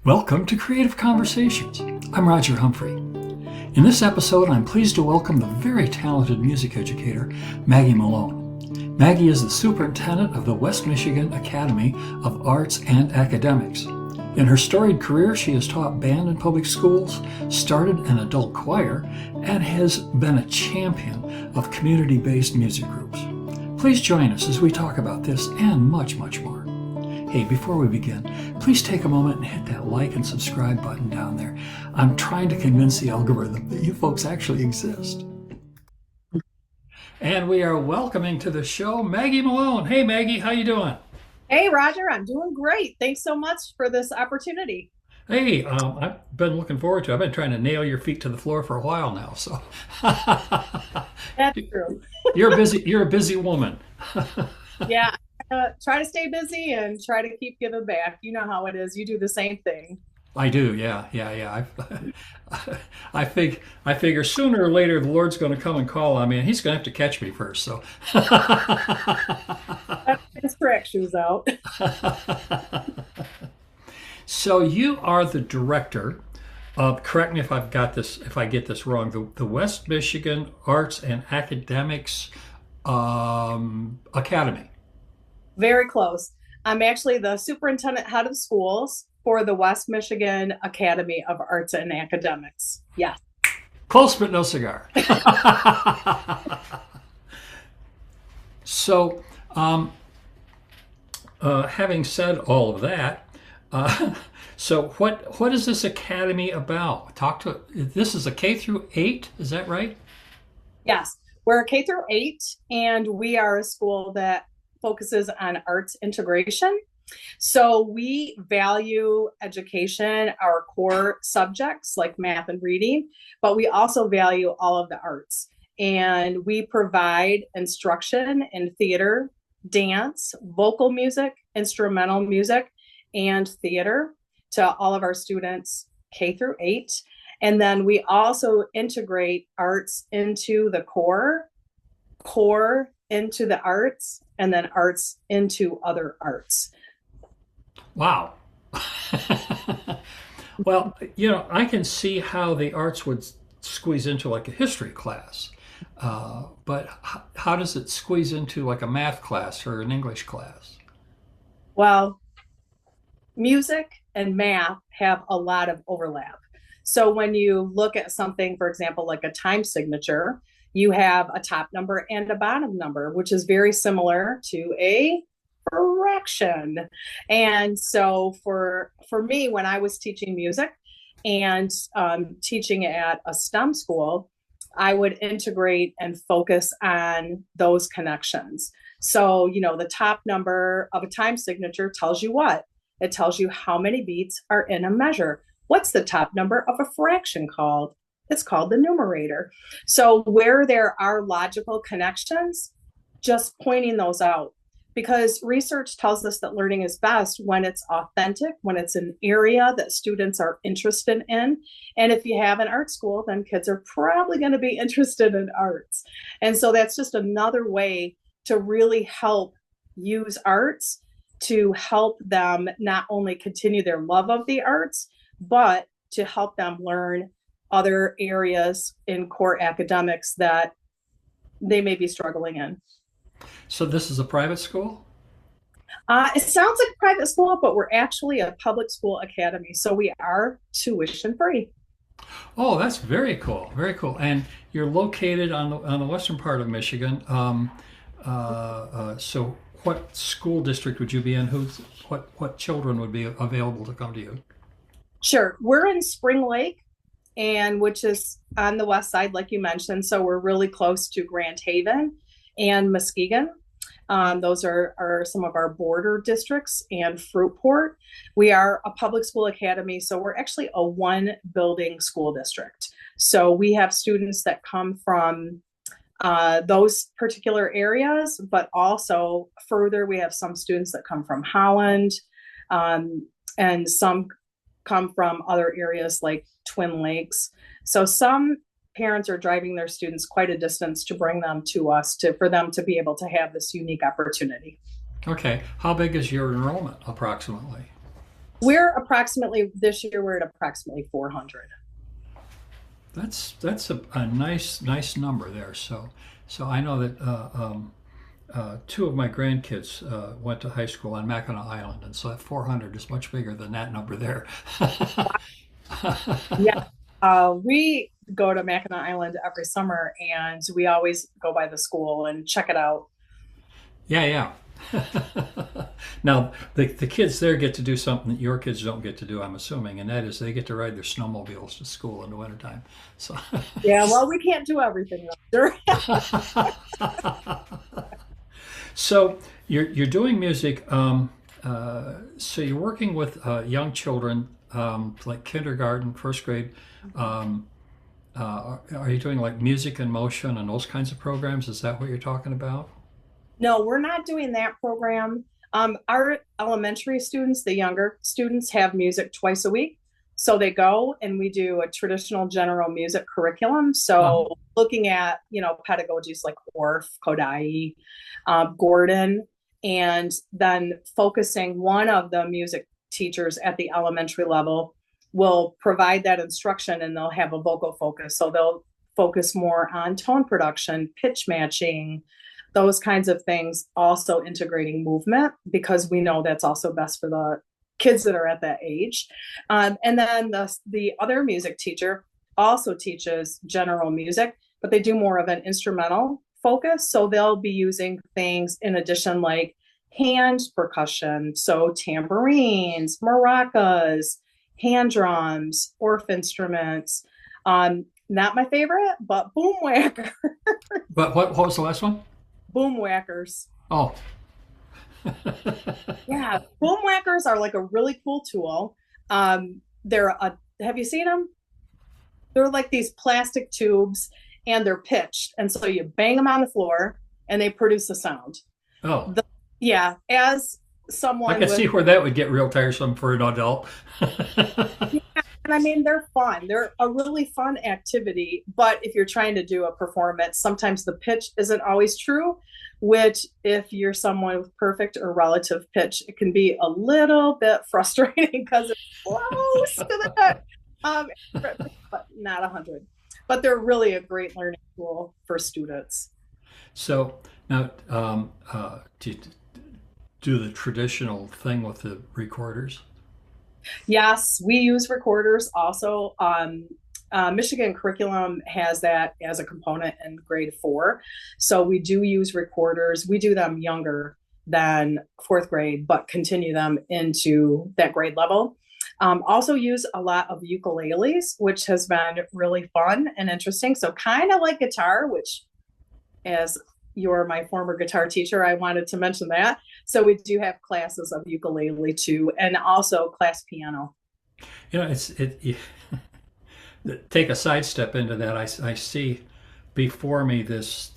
Welcome to Creative Conversations. I'm Roger Humphrey. In this episode, I'm pleased to welcome the very talented music educator, Maggie Malone. Maggie is the superintendent of the West Michigan Academy of Arts and Academics. In her storied career, she has taught band in public schools, started an adult choir, and has been a champion of community-based music groups. Please join us as we talk about this and much, much more. Hey, before we begin, please take a moment and hit that like and subscribe button down there. I'm trying to convince the algorithm that you folks actually exist. And we are welcoming to the show Maggie Malone. Hey, Maggie, how you doing? Hey, Roger, I'm doing great. Thanks so much for this opportunity. Hey, I've been looking forward to it. I've been trying to nail your feet to the floor for a while now. So That's true. you're a busy woman. Yeah, try to stay busy and try to keep giving back. You know how it is. You do the same thing. I do, yeah. I figure sooner or later the Lord's going to come and call on me, and He's going to have to catch me first. So, His track shoes out. so you are the director of. Correct me if if I get this wrong. The West Michigan Arts and Academics Academy. Very close. I'm actually the superintendent head of schools for the West Michigan Academy of Arts and Academics. Yeah. Close but no cigar. So, having said all of that, so what is this academy about? This is a K through 8, is that right? Yes. We're K through 8, and we are a school that focuses on arts integration. So we value education, our core subjects like math and reading, but we also value all of the arts. And we provide instruction in theater, dance, vocal music, instrumental music, and theater to all of our students K through 8. And then we also integrate arts into the core into the arts, and then arts into other arts. Wow. Well, I can see how the arts would squeeze into like a history class, but how does it squeeze into like a math class or an English class? Well, music and math have a lot of overlap. So when you look at something, for example, like a time signature, you have a top number and a bottom number, which is very similar to a fraction. And so for me, when I was teaching music and teaching at a STEM school, I would integrate and focus on those connections. So, the top number of a time signature tells you what? It tells you how many beats are in a measure. What's the top number of a fraction called? It's called the numerator. So where there are logical connections, just pointing those out, because research tells us that learning is best when it's authentic, when it's an area that students are interested in. And if you have an art school, then kids are probably going to be interested in arts. And so that's just another way to really help use arts to help them not only continue their love of the arts, but to help them learn other areas in core academics that they may be struggling in. So this is a private school? It sounds like a private school, but we're actually a public school academy. So we are tuition free. Oh, that's very cool. Very cool. And you're located on the western part of Michigan. So what school district would you be in? What children would be available to come to you? Sure. We're in Spring Lake, and which is on the west side, like you mentioned. So we're really close to Grand Haven and Muskegon. Those are some of our border districts, and Fruitport. We are a public school academy, so we're actually a one building school district. So we have students that come from those particular areas, but also further, we have some students that come from Holland, and some come from other areas like Twin Lakes. So some parents are driving their students quite a distance to bring them to us for them to be able to have this unique opportunity. Okay. How big is your enrollment approximately? This year we're at approximately 400. That's a nice number there. So I know that two of my grandkids went to high school on Mackinac Island, and so that 400 is much bigger than that number there. Yeah. We go to Mackinac Island every summer and we always go by the school and check it out. Yeah, yeah. Now, the kids there get to do something that your kids don't get to do, I'm assuming, and that is they get to ride their snowmobiles to school in the wintertime. So, Yeah, well, we can't do everything. so you're doing music. So you're working with young children, like kindergarten, first grade. Um, are you doing like music in motion and those kinds of programs? Is that what you're talking about? No, we're not doing that program. Our elementary students, the younger students, have music twice a week. So they go and we do a traditional general music curriculum. Uh-huh. So looking at, pedagogies like Orff, Kodai, Gordon, and then focusing one of the music teachers at the elementary level will provide that instruction and they'll have a vocal focus. So they'll focus more on tone production, pitch matching, those kinds of things, also integrating movement because we know that's also best for the kids that are at that age. And then the other music teacher also teaches general music, but they do more of an instrumental focus. So they'll be using things in addition like hand percussion, so tambourines, maracas, hand drums, Orff instruments. Not my favorite, but boom whacker, But what was the last one? boom whackers. Oh, Yeah, boom whackers are like a really cool tool. Have you seen them? They're like these plastic tubes and they're pitched. And so you bang them on the floor and they produce a sound. oh. The, yeah, as I someone can with, see where that would get real tiresome for an adult. yeah, and I mean, they're fun. They're a really fun activity. But if you're trying to do a performance, sometimes the pitch isn't always true, which, if you're someone with perfect or relative pitch, it can be a little bit frustrating because it's close to that. Um, but not 100. But they're really a great learning tool for students. So now, do you do the traditional thing with the recorders? Yes, we use recorders also. Michigan curriculum has that as a component in grade 4. So we do use recorders. We do them younger than 4th grade, but continue them into that grade level. Also use a lot of ukuleles, which has been really fun and interesting. So kind of like guitar, which, as you're my former guitar teacher, I wanted to mention that. So we do have classes of ukulele too, and also class piano. You know, take a sidestep into that. I see before me this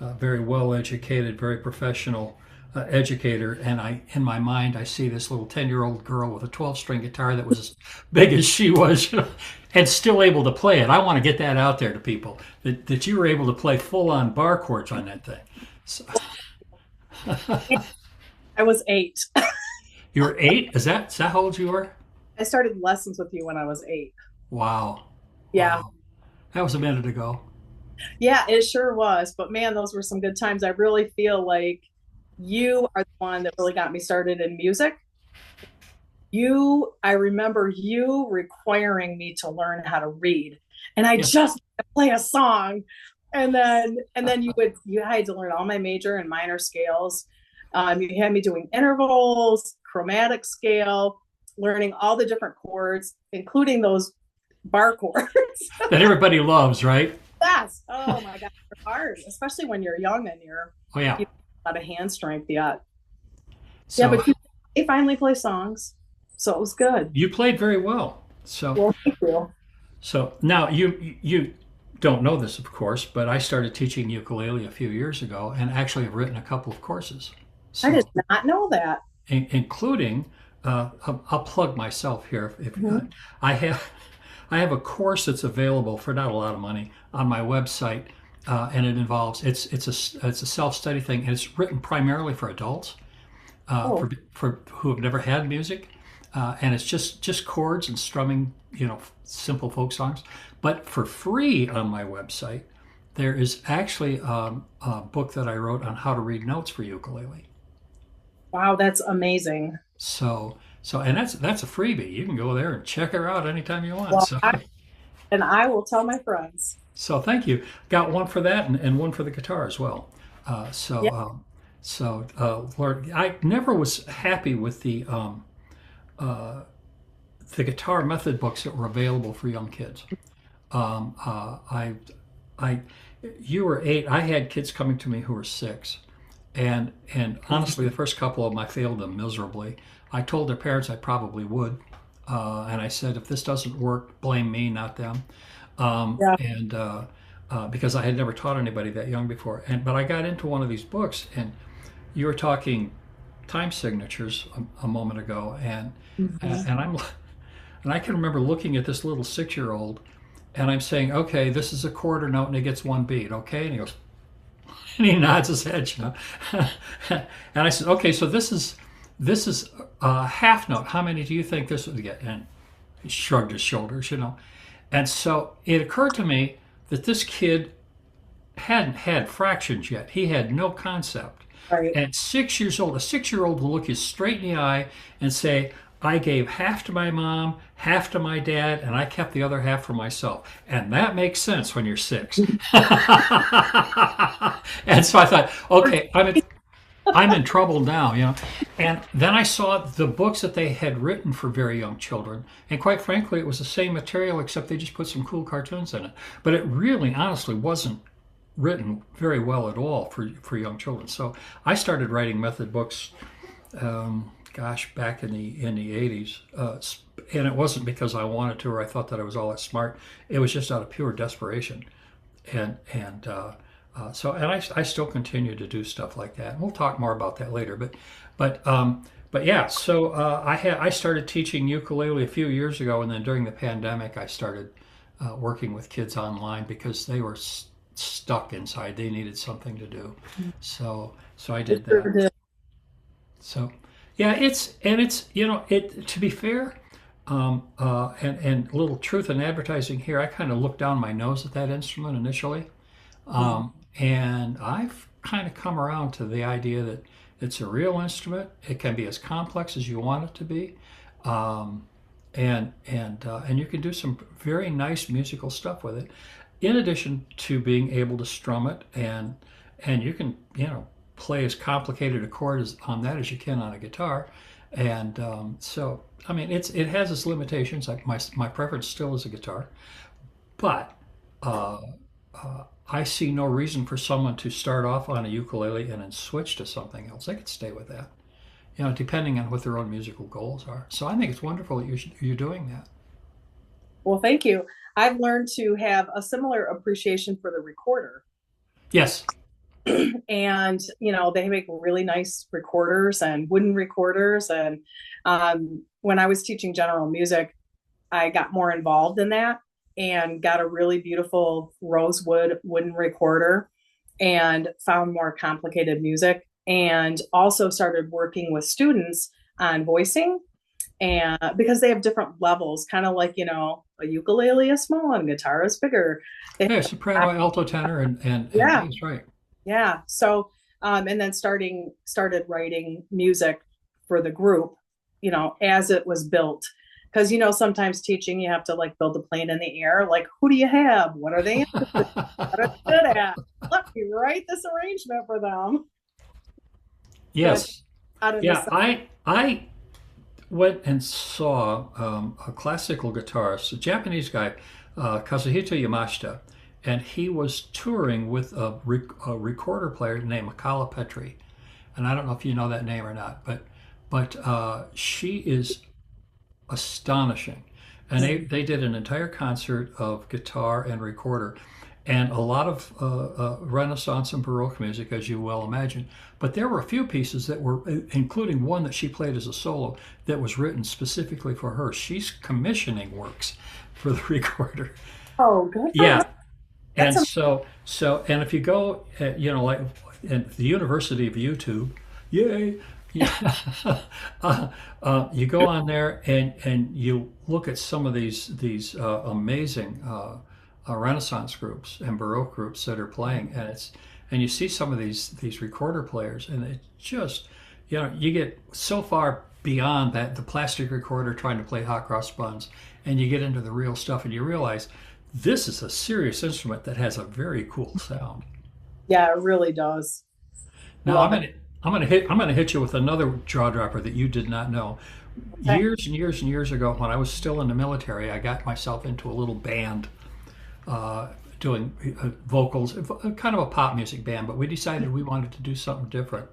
very well educated, very professional educator, and in my mind I see this little 10-year-old girl with a 12-string guitar that was as big as she was, and still able to play it. I want to get that out there to people that you were able to play full on bar chords on that thing. So, I was 8. you were 8? Is that how old you were? I started lessons with you when I was 8. Wow, Yeah. wow, that was a minute ago. Yeah, it sure was. But man, those were some good times. I really feel like you are the one that really got me started in music. I remember you requiring me to learn how to read. And I Yeah. just play a song. And then you had to learn all my major and minor scales. You had me doing intervals, chromatic scale, learning all the different chords, including those bar chords. That everybody loves, right? Yes. Oh my God, they're hard, especially when you're young and Oh yeah. you have a lot of hand strength yet. Yeah, So but they finally play songs, so it was good. you played very well. So Well, thank you. so now you don't know this, of course, but I started teaching ukulele a few years ago, and actually have written a couple of courses. I So did not know that. including, I'll plug myself here. If Mhm. I have I have a course that's available for not a lot of money on my website, and it involves it's a self study thing, and it's written primarily for adults, Oh, for who have never had music. and it's just chords and strumming, simple folk songs. But for free on my website, there is actually a book that I wrote on how to read notes for ukulele. Wow, that's amazing. And that's a freebie. You can go there and check her out anytime you want. Well, I will tell my friends. So thank you. Got one for that and one for the guitar as well. Yeah. Lord, I never was happy with the guitar method books that were available for young kids. Um, uh, I, I, you were 8. I had kids coming to me who were 6, and honestly, the first couple of them I failed them miserably. I told their parents I probably would, and I said if this doesn't work, blame me, not them. Yeah. And Because I had never taught anybody that young before, but I got into one of these books, and you were talking time signatures a moment ago, Mhm. and I can remember looking at this little 6-year-old, and I'm saying, okay, this is a quarter note, and it gets one beat, okay? And he goes, and he nods his head. And I said, okay, so this is a half note. How many do you think this would get? And he shrugged his shoulders. And so it occurred to me that this kid hadn't had fractions yet. He had no concept. Right. At 6 years old, a 6-year-old will look you straight in the eye and say, I gave half to my mom, half to my dad, and I kept the other half for myself. And that makes sense when you're 6. And so I thought, okay, I'm in trouble now. And then I saw the books that they had written for very young children. And quite frankly, it was the same material, except they just put some cool cartoons in it. But it really, honestly, wasn't written very well at all for young children. So I started writing method books, back in the 80s. And it wasn't because I wanted to or I thought that I was all that smart. It was just out of pure desperation. And I still continue to do stuff like that. And we'll talk more about that later. But yeah. So I started teaching ukulele a few years ago, and then during the pandemic, I started working with kids online because they were stuck inside. They needed something to do. So I It did sure that. did. So yeah, it to be fair. And a little truth in advertising here. I kind of looked down my nose at that instrument initially. Mhm. And I've kind of come around to the idea that it's a real instrument. It can be as complex as you want it to be, um, and you can do some very nice musical stuff with it. In addition to being able to strum it, and you can play as complicated a chord on that as you can on a guitar, and so I mean it has its limitations. Like my preference still is a guitar, but uh, I see no reason for someone to start off on a ukulele and then switch to something else. They could stay with that, depending on what their own musical goals are. So I think it's wonderful that you're doing that. Well, thank you. I've learned to have a similar appreciation for the recorder. Yes. And, they make really nice recorders and wooden recorders. And when I was teaching general music, I got more involved in that and got a really beautiful rosewood wooden recorder and found more complicated music, and also started working with students on voicing, and because they have different levels, kind of like a ukulele is small and guitar is bigger. They Yeah, soprano, alto, tenor, and Yeah, bass, right. yeah. So and then started writing music for the group, as it was built. Because sometimes teaching, you have to like build a plane in the air. Like, who do you have? What are they interested in? What are they good at? Let me write this arrangement for them. But Yes. out of Yeah, necessity. I went and saw a classical guitarist, a Japanese guy, Kazuhito Yamashita, and he was touring with a recorder player named Akala Petri. And I don't know if you know that name or not, but she is astonishing. And they did an entire concert of guitar and recorder, and a lot of Renaissance and Baroque music, as you well imagine. But there were a few pieces that were, including one that she played as a solo, that was written specifically for her. She's commissioning works for the recorder. Oh, good for her. Yeah, That's and and if you go, like at the University of YouTube, yay, Yeah. You go on there and you look at some of these amazing Renaissance groups and Baroque groups that are playing, and you see some of these recorder players, and it just, you get so far beyond that the plastic recorder trying to play hot cross buns, and you get into the real stuff, and you realize this is a serious instrument that has a very cool sound. Yeah, it really does. Now Love it. I'm gonna hit you with another jaw dropper that you did not know. Okay. Years and years and years ago, when I was still in the military, I got myself into a little band doing vocals, kind of a pop music band. But we decided we wanted to do something different,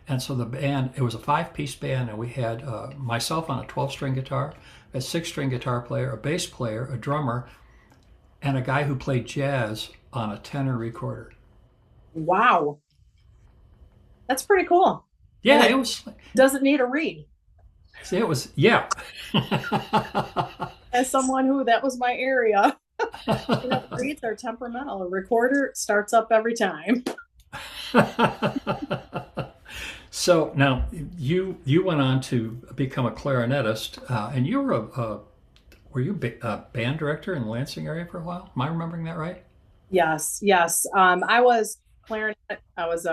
and so the band, it was a five-piece band, and we had myself on a 12-string guitar, a six-string guitar player, a bass player, a drummer, and a guy who played jazz on a tenor recorder. Wow. That's pretty cool. And Yeah, it it was. doesn't need a reed. It was, yeah. As someone who that was my area, reeds are temperamental. A recorder starts up every time. So now you went on to become a clarinetist, and you were you a band director in the Lansing area for a while? Am I remembering that right? Yes, yes. I was clarinet. I was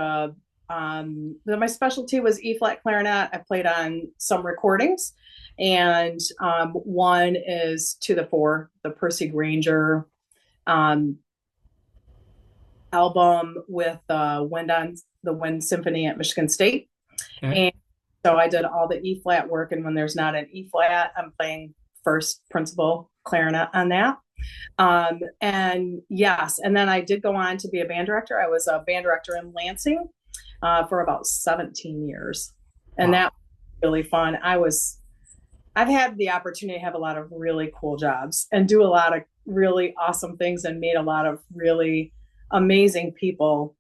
my specialty was E flat clarinet. I played on some recordings, and one is to the fore, the Percy Granger um, album with Wind on the Wind Symphony at Michigan State. Okay. And so I did all the E flat work. And when there's not an E flat, I'm playing first principal clarinet on that. And yes, and then I did go on to be a band director. I was a band director in Lansing for about 17 years. And Wow. that was really fun. I've had the opportunity to have a lot of really cool jobs and do a lot of really awesome things and meet a lot of really amazing people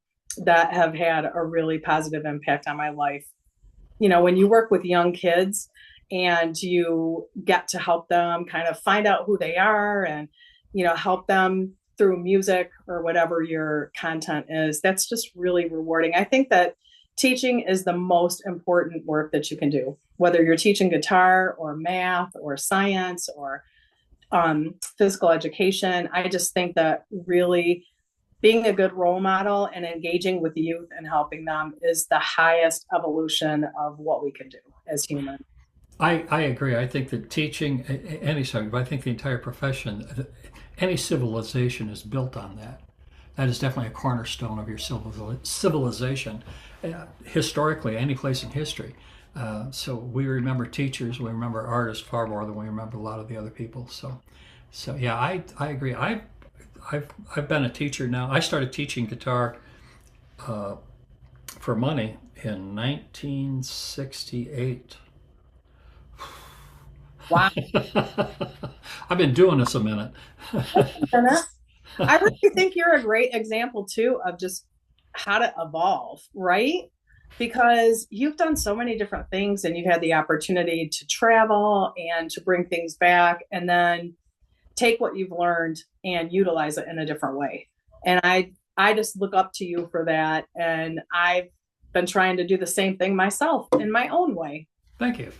that have had a really positive impact on my life. When you work with young kids and you get to help them kind of find out who they are and, help them through music or whatever your content is, that's just really rewarding. I think that teaching is the most important work that you can do, whether you're teaching guitar or math or science or physical education. I just think that really being a good role model and engaging with youth and helping them is the highest evolution of what we can do as humans. I agree. I think that teaching any subject, but I think the entire profession, any civilization is built on that. That is definitely a cornerstone of your civilization, historically, any place in history. So we remember teachers, we remember artists far more than we remember a lot of the other people. So yeah, I agree. I've been a teacher now. I started teaching guitar for money in 1968. Wow. I've been doing this a minute. I really think you're a great example too of just how to evolve, right? Because you've done so many different things and you've had the opportunity to travel and to bring things back and then take what you've learned and utilize it in a different way. And I just look up to you for that. And I've been trying to do the same thing myself in my own way. Thank you.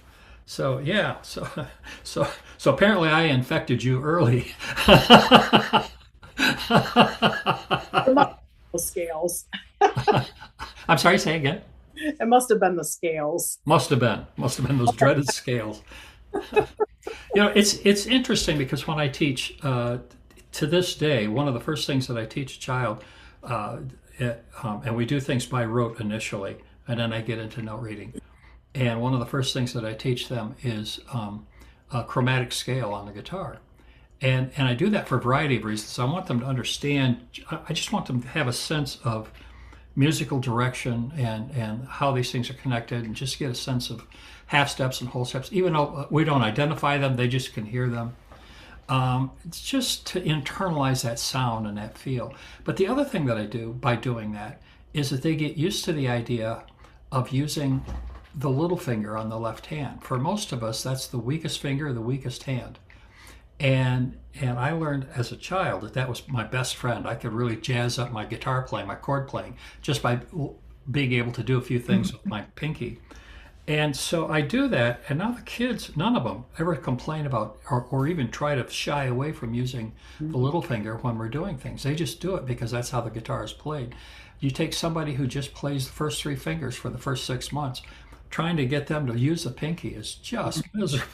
So yeah, so apparently I infected you early. It must have been the scales. I'm sorry, say again. It must have been the scales. Must have been those dreaded scales. It's interesting because when I teach, to this day, one of the first things that I teach a child, and we do things by rote initially, and then I get into note reading. And one of the first things that I teach them is a chromatic scale on the guitar. And I do that for a variety of reasons. I want them to understand, I just want them to have a sense of musical direction and how these things are connected and just get a sense of half steps and whole steps. Even though we don't identify them, they just can hear them. It's just to internalize that sound and that feel. But the other thing that I do by doing that is that they get used to the idea of using the little finger on the left hand. For most of us, that's the weakest finger, the weakest hand. And I learned as a child that was my best friend. I could really jazz up my guitar playing, my chord playing, just by being able to do a few things with my pinky. And so I do that, and now the kids, none of them ever complain about or even try to shy away from using the little finger when we're doing things. They just do it because that's how the guitar is played. You take somebody who just plays the first three fingers for the first 6 months, trying to get them to use the pinky is just miserable.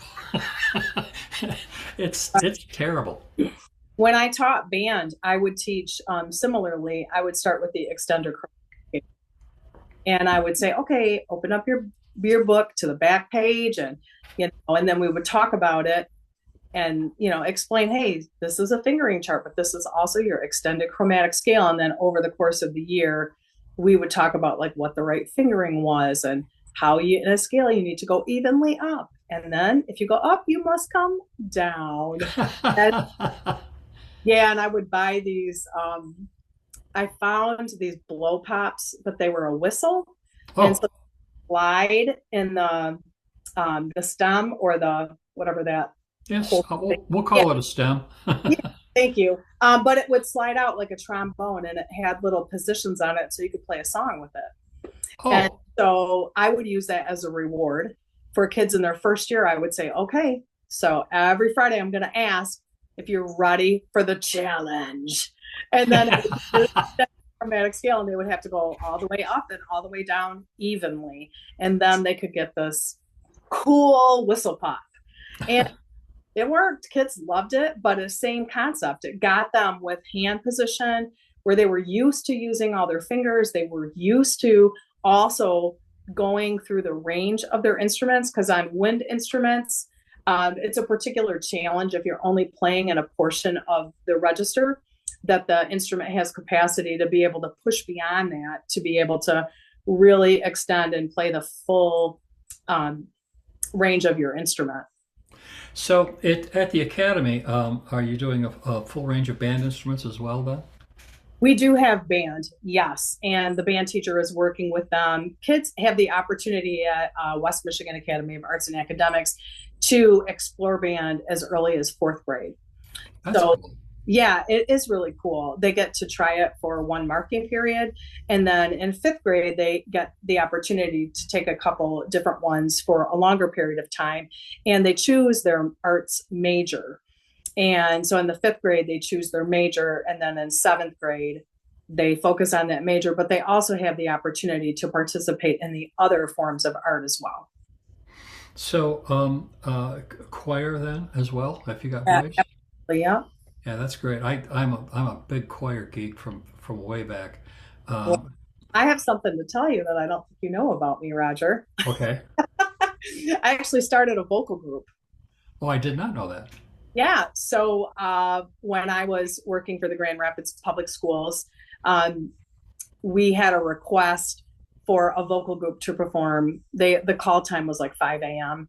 It's terrible. When I taught band, I would teach similarly. I would start with the extender chromatic, and I would say, okay, open up your book to the back page, and and then we would talk about it and explain, hey, this is a fingering chart, but this is also your extended chromatic scale. And then over the course of the year, we would talk about like what the right fingering was and how you in a scale you need to go evenly up, and then if you go up you must come down. And, yeah, and I would buy these I found these blow pops, but they were a whistle. And Oh, so slide in the stem or the whatever that yes, whole thing. we'll Yeah, call it a stem. yeah, thank you. But it would slide out like a trombone, and it had little positions on it so you could play a song with it. And Oh, so I would use that as a reward for kids in their first year. I would say, okay, so every Friday I'm going to ask if you're ready for the challenge. And then it would be chromatic scale, and they would have to go all the way up and all the way down evenly. And then they could get this cool whistle pop. And it worked. Kids loved it, but the same concept. It got them with hand position where they were used to using all their fingers. They were used to also going through the range of their instruments, because on wind instruments, it's a particular challenge if you're only playing in a portion of the register, that the instrument has capacity to be able to push beyond that, to be able to really extend and play the full range of your instrument. so at the academy, are you doing a full range of band instruments as well then? We do have band, yes, and the band teacher is working with them. Kids have the opportunity at West Michigan Academy of Arts and Academics to explore band as early as fourth grade. That's So, cool. yeah, it is really cool. They get to try it for one marking period. And then in fifth grade, they get the opportunity to take a couple different ones for a longer period of time. And they choose their arts major. And so in the fifth grade, they choose their major. And then in seventh grade, they focus on that major, but they also have the opportunity to participate in the other forms of art as well. So choir then as well, if you got Yeah, boys? absolutely, yeah. Yeah, that's great. I'm a big choir geek from way back. Well, Um, I have something to tell you that I don't think you know about me, Roger. okay. I actually started a vocal group. Oh, I did not know that. Yeah. So when I was working for the Grand Rapids Public Schools, um, we had a request for a vocal group to perform. The call time was like 5 a.m.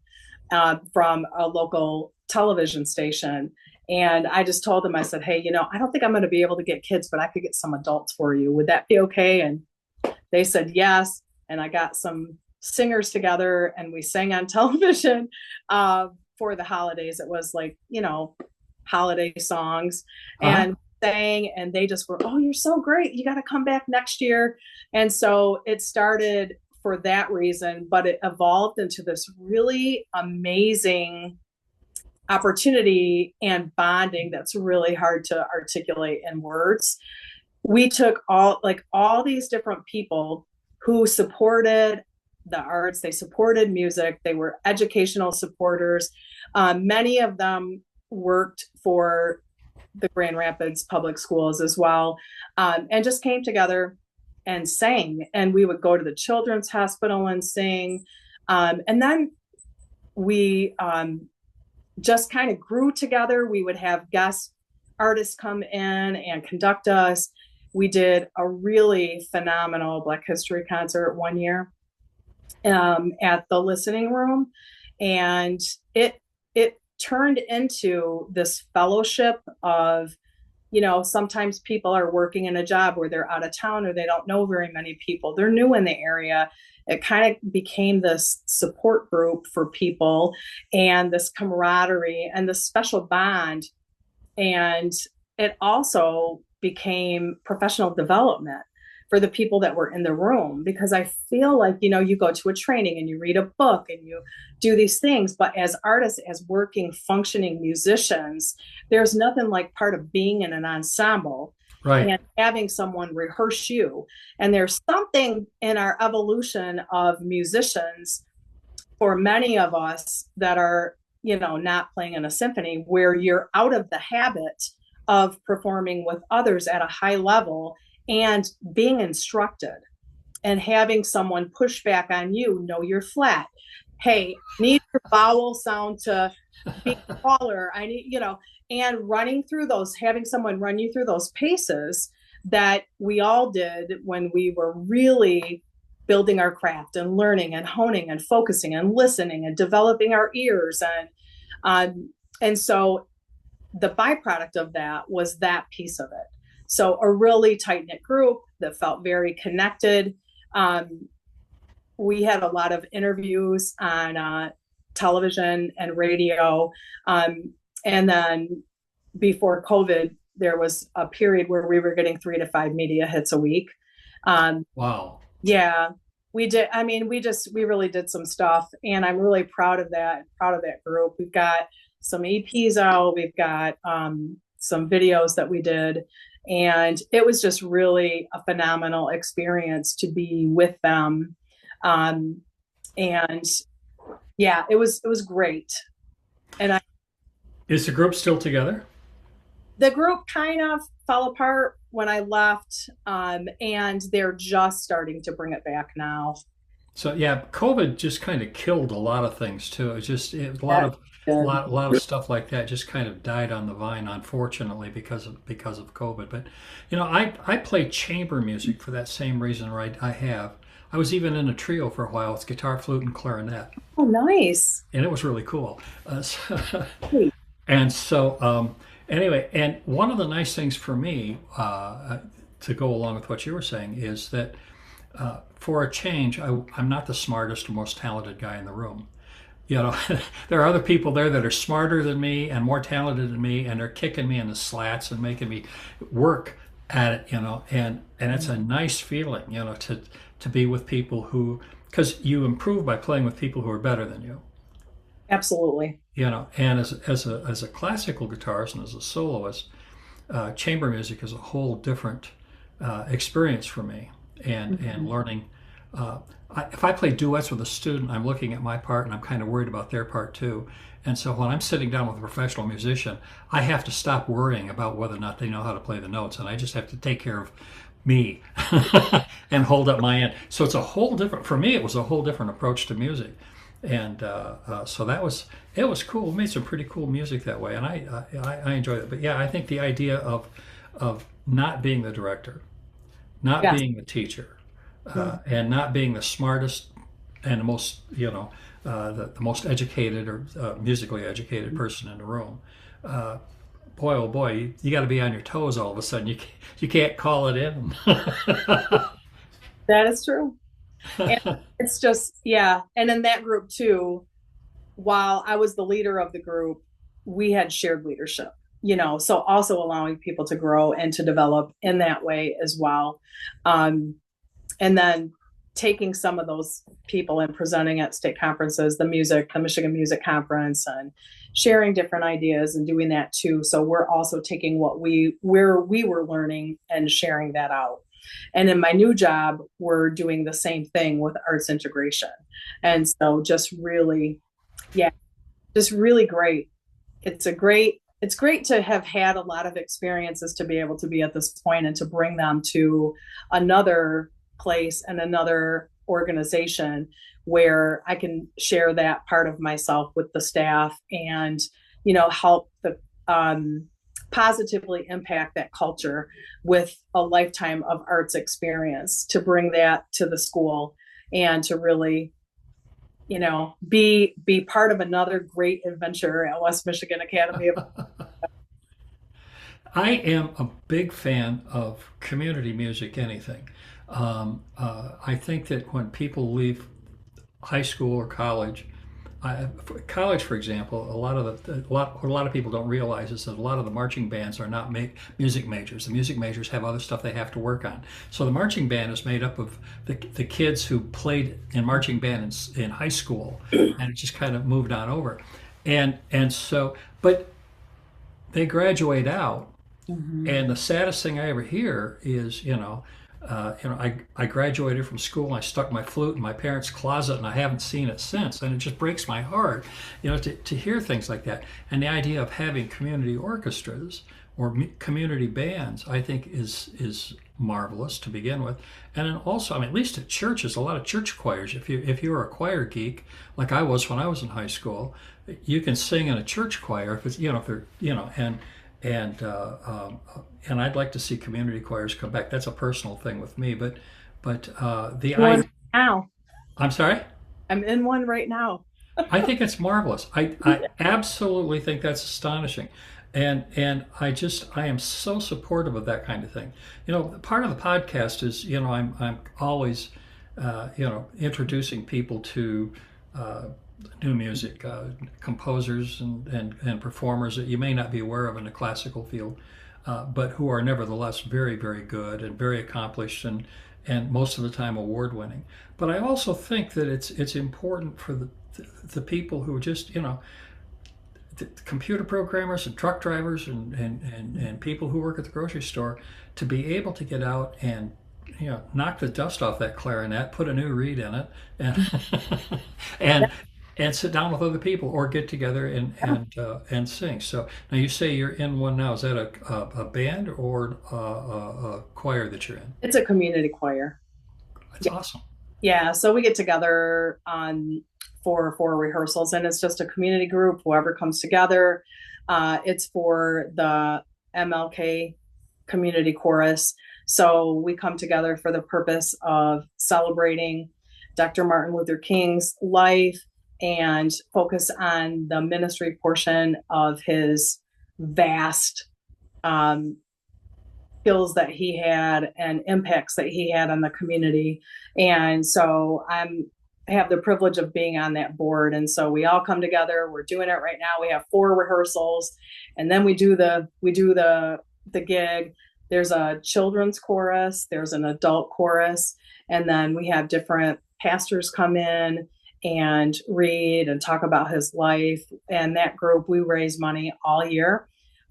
From a local television station. And I just told them, I said, hey, I don't think I'm going to be able to get kids, but I could get some adults for you. Would that be okay? And they said yes. And I got some singers together and we sang on television for the holidays. It was like, holiday songs Uh-huh. and sang, and they just were, oh, you're so great. You got to come back next year. And so it started for that reason, but it evolved into this really amazing opportunity and bonding that's really hard to articulate in words. We took all these different people who supported the arts, they supported music, they were educational supporters. Many of them worked for the Grand Rapids Public Schools as well, and just came together and sang. And we would go to the Children's Hospital and sing. And then we just kind of grew together. We would have guest artists come in and conduct us. We did a really phenomenal Black History concert one year at the listening room, and it turned into this fellowship of, sometimes people are working in a job where they're out of town or they don't know very many people. They're new in the area. It kind of became this support group for people and this camaraderie and this special bond. And it also became professional development for the people that were in the room, because I feel like, you go to a training and you read a book and you do these things, but as artists, as working, functioning musicians, there's nothing like part of being in an ensemble Right. and having someone rehearse you. And there's something in our evolution of musicians for many of us that are, not playing in a symphony, where you're out of the habit of performing with others at a high level and being instructed and having someone push back on you. No, you're flat. Hey, I need your vowel sound to be taller. I need, and running through those, having someone run you through those paces that we all did when we were really building our craft and learning and honing and focusing and listening and developing our ears. And so the byproduct of that was that piece of it. So a really tight knit group that felt very connected. We had a lot of interviews on television and radio. And then before COVID, there was a period where we were getting 3 to 5 media hits a week. Wow. Yeah, we did. I mean, we really did some stuff, and I'm really proud of that, group. We've got some EPs out, we've got some videos that we did, and it was just really a phenomenal experience to be with them. And yeah, it was great. And Is the group still together? the group kind of fell apart when I left, and they're just starting to bring it back now. So yeah, COVID just kind of killed a lot of things too. A lot That of did. a lot of stuff like that just kind of died on the vine, unfortunately, because of COVID. But I played chamber music for that same reason, right? I was even in a trio for a while. It's guitar, flute, and clarinet, Oh, nice. and it was really cool. And so, anyway, and one of the nice things for me, to go along with what you were saying, is that for a change, I'm not the smartest or most talented guy in the room. You know, there are other people there that are smarter than me and more talented than me, and they're kicking me in the slats and making me work at it. And it's a nice feeling, to be with people who, because you improve by playing with people who are better than you. Absolutely. And as a classical guitarist and as a soloist, chamber music is a whole different experience for me, and learning. If I play duets with a student, I'm looking at my part and I'm kind of worried about their part too. And so when I'm sitting down with a professional musician, I have to stop worrying about whether or not they know how to play the notes, and I just have to take care of me and hold up my end. So it's a whole different. For me, it was a whole different approach to music, and so it was cool. We made some pretty cool music that way, and I enjoyed it. But yeah, I think the idea of not being the director, not Yes. being the teacher, and not being the smartest and the most the most educated or musically educated person in the room. Boy, oh boy, you got to be on your toes all of a sudden. You can't call it in. That is true. And it's just, yeah. And in that group too, while I was the leader of the group, we had shared leadership, so also allowing people to grow and to develop in that way as well. And then taking some of those people and presenting at state conferences, the Michigan Music Conference, and sharing different ideas and doing that too. So we're also taking where we were learning and sharing that out. And in my new job, we're doing the same thing with arts integration. And so just really, yeah, just really great. It's great to have had a lot of experiences to be able to be at this point and to bring them to another place and another organization where I can share that part of myself with the staff and, help the positively impact that culture with a lifetime of arts experience, to bring that to the school and to really, be part of another great adventure at West Michigan Academy of. I am a big fan of community music, anything. I think that when people leave high school or college, for college, for example, what a lot of people don't realize is that a lot of the marching bands are not music majors. The music majors have other stuff they have to work on. So the marching band is made up of the kids who played in marching band in high school, and it just kind of moved on over, and so, but they graduate out, Mhm. and the saddest thing I ever hear is, I graduated from school and I stuck my flute in my parents' closet and I haven't seen it since. And it just breaks my heart, to hear things like that. And the idea of having community orchestras or community bands, I think is marvelous to begin with. And then also, I mean, at least at churches, a lot of church choirs. If you're a choir geek like I was when I was in high school, you can sing in a church choir if it's if they're and and I'd like to see community choirs come back. That's a personal thing with me, but the One I now. I'm sorry. I'm in one right now. I think it's marvelous. I absolutely think that's astonishing, and I am so supportive of that kind of thing. Part of the podcast is I'm always introducing people to new music, composers and performers that you may not be aware of in the classical field, but who are nevertheless very, very good and very accomplished and most of the time award winning. But I also think that it's important for the people who are just, the computer programmers and truck drivers and people who work at the grocery store to be able to get out and knock the dust off that clarinet, put a new reed in it, and and and sit down with other people or get together and sing. So now you say you're in one now. Is that a band or a choir that you're in? It's a community choir. That's awesome. Yeah, so we get together on for rehearsals, and it's just a community group. Whoever comes together, it's for the MLK Community Chorus. So we come together for the purpose of celebrating Dr. Martin Luther King's life and focus on the ministry portion of his vast um, skills that he had and impacts that he had on the community. And so I have the privilege of being on that board. And so we all come together. We're doing it right now. We have 4 rehearsals, and then we do the gig. There's a children's chorus, there's an adult chorus, and then we have different pastors come in and read and talk about his life. And that group, we raise money all year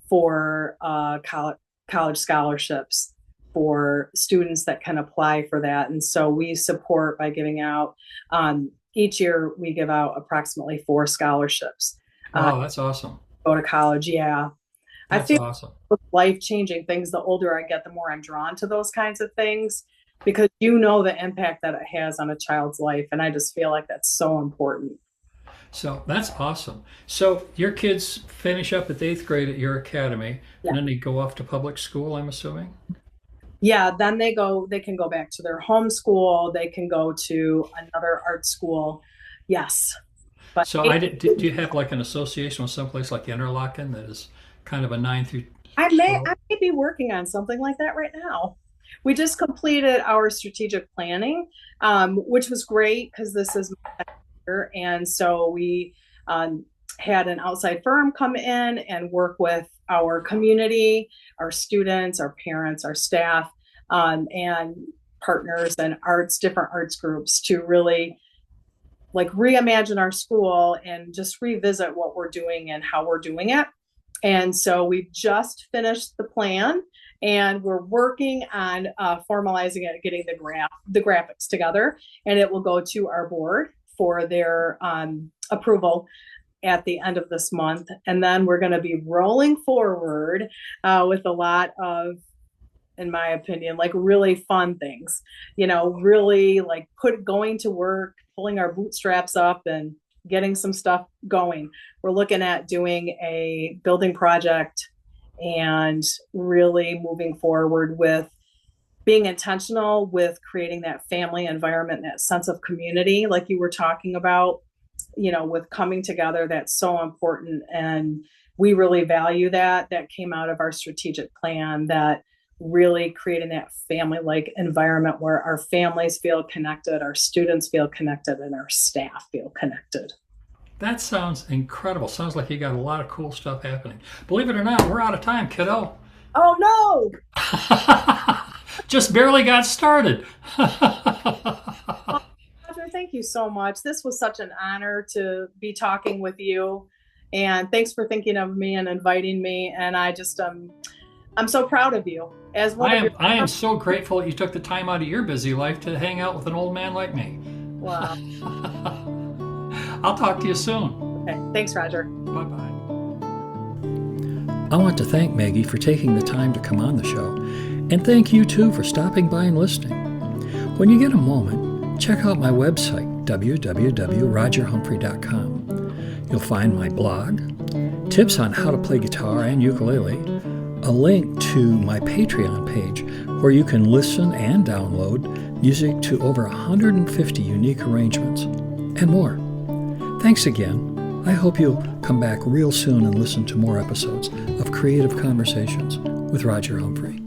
for college scholarships for students that can apply for that. And so we support by giving out, each year we give out approximately 4 scholarships. Oh, that's awesome. Go to college. Yeah. I That's feel awesome. life-changing things. The older I get, the more I'm drawn to those kinds of things because the impact that it has on a child's life. And I just feel like that's so important. So that's awesome. So your kids finish up at the 8th grade at your academy, Yeah. and then they go off to public school, I'm assuming? Yeah, then they can go back to their home school. They can go to another art school. Yes. But So do you have like an association with someplace like Interlochen that is kind of a 9 through I 12? may be working on something like that right now. We just completed our strategic planning, which was great because this is my second year. And so we had an outside firm come in and work with our community, our students, our parents, our staff, and partners and different arts groups to really like reimagine our school and just revisit what we're doing and how we're doing it. And so we've just finished the plan and we're working on formalizing it, getting the graphics together, and it will go to our board for their approval at the end of this month. And then we're going to be rolling forward with a lot of, in my opinion, like really fun things, really like going to work, pulling our bootstraps up and getting some stuff going. We're looking at doing a building project and really moving forward with being intentional with creating that family environment, that sense of community, like you were talking about, with coming together. That's so important. And we really value that. That came out of our strategic plan, that really creating that family-like environment where our families feel connected, our students feel connected, and our staff feel connected. That sounds incredible. Sounds like you got a lot of cool stuff happening. Believe it or not, we're out of time, kiddo. Oh no! Just barely got started. Roger, thank you so much. This was such an honor to be talking with you. And thanks for thinking of me and inviting me. And I'm so proud of you. As one I am so grateful that you took the time out of your busy life to hang out with an old man like me. Wow. I'll talk to you soon. Okay. Thanks, Roger. Bye-bye. I want to thank Maggie for taking the time to come on the show, and thank you too for stopping by and listening. When you get a moment, check out my website, www.rogerhumphrey.com. You'll find my blog, tips on how to play guitar and ukulele, a link to my Patreon page where you can listen and download music to over 150 unique arrangements, and more. Thanks again. I hope you'll come back real soon and listen to more episodes of Creative Conversations with Roger Humphrey.